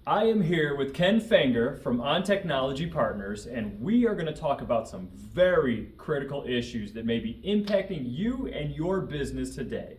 I am here with Ken Fanger from On Technology Partners, and we are going to talk about some very critical issues that may be impacting you and your business today.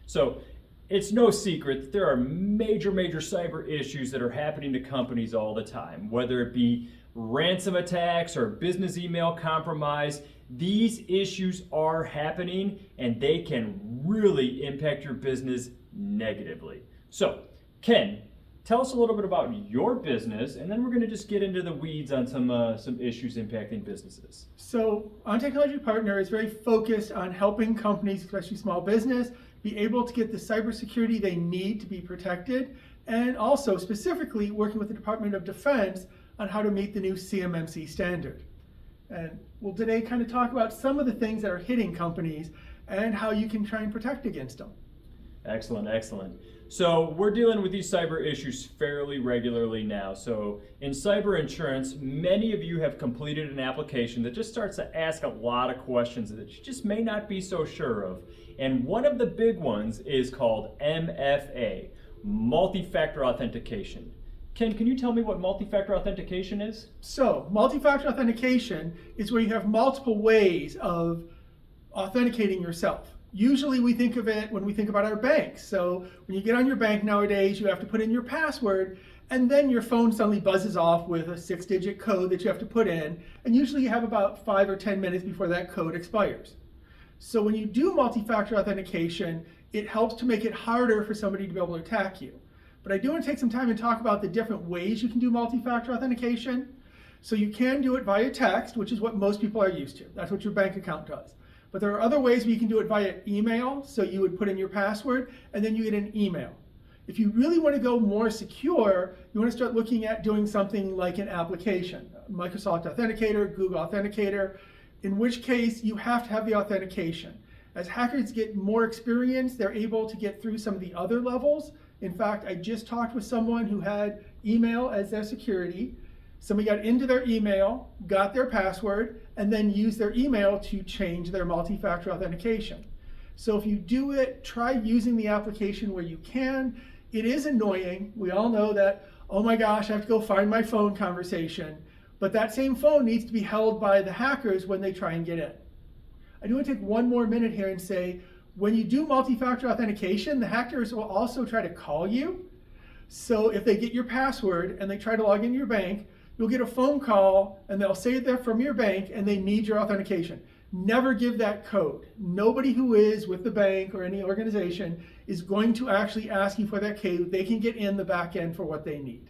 So, it's no secret that there are major cyber issues that are happening to companies all the time, whether it be ransom attacks or business email compromise. These issues are happening and they can really impact your business negatively. So, Ken, tell us a little bit about your business, and then we're going to just get into the weeds on some issues impacting businesses. So, On Technology Partner is very focused on helping companies, especially small business, be able to get the cybersecurity they need to be protected, and also specifically working with the Department of Defense on how to meet the new CMMC standard. And we'll today kind of talk about some of the things that are hitting companies and how you can try and protect against them. Excellent. So we're dealing with these cyber issues fairly regularly now. So in cyber insurance, many of you have completed an application that just starts to ask a lot of questions that you just may not be so sure of. And one of the big ones is called MFA, Multi-Factor Authentication. Ken, can you tell me what multi-factor authentication is? So, multi-factor authentication is where you have multiple ways of authenticating yourself. Usually we think of it when we think about our banks. So when you get on your bank nowadays, you have to put in your password, and then your phone suddenly buzzes off with a 6-digit code that you have to put in, and usually you have about 5 or 10 minutes before that code expires. So when you do multi-factor authentication, it helps to make it harder for somebody to be able to attack you. But I do want to take some time and talk about the different ways you can do multi-factor authentication. So you can do it via text, which is what most people are used to. That's what your bank account does. But there are other ways where you can do it via email. So you would put in your password and then you get an email. If you really want to go more secure, you want to start looking at doing something like an application, Microsoft Authenticator, Google Authenticator, in which case you have to have the authentication. As hackers get more experience, they're able to get through some of the other levels. In fact, I just talked with someone who had email as their security. Somebody got into their email, got their password, and then used their email to change their multi-factor authentication. So if you do it, try using the application where you can. It is annoying. We all know that, oh my gosh, I have to go find my phone conversation. But that same phone needs to be held by the hackers when they try and get in. I do want to take one more minute here and say, when you do multi-factor authentication, the hackers will also try to call you. So if they get your password and they try to log into your bank, you'll get a phone call and they'll say they're from your bank and they need your authentication. Never give that code. Nobody who is with the bank or any organization is going to actually ask you for that code. They can get in the back end for what they need.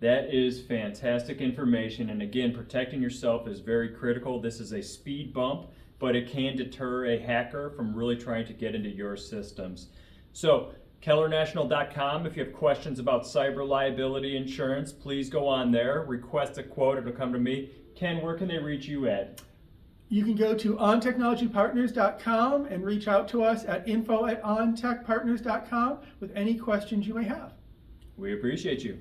That is fantastic information. And again, protecting yourself is very critical. This is a speed bump, but it can deter a hacker from really trying to get into your systems. So, kellernational.com. If you have questions about cyber liability insurance, please go on there, request a quote, it'll come to me. Ken, where can they reach you at? You can go to ontechnologypartners.com and reach out to us at info@ontechpartners.com with any questions you may have. We appreciate you.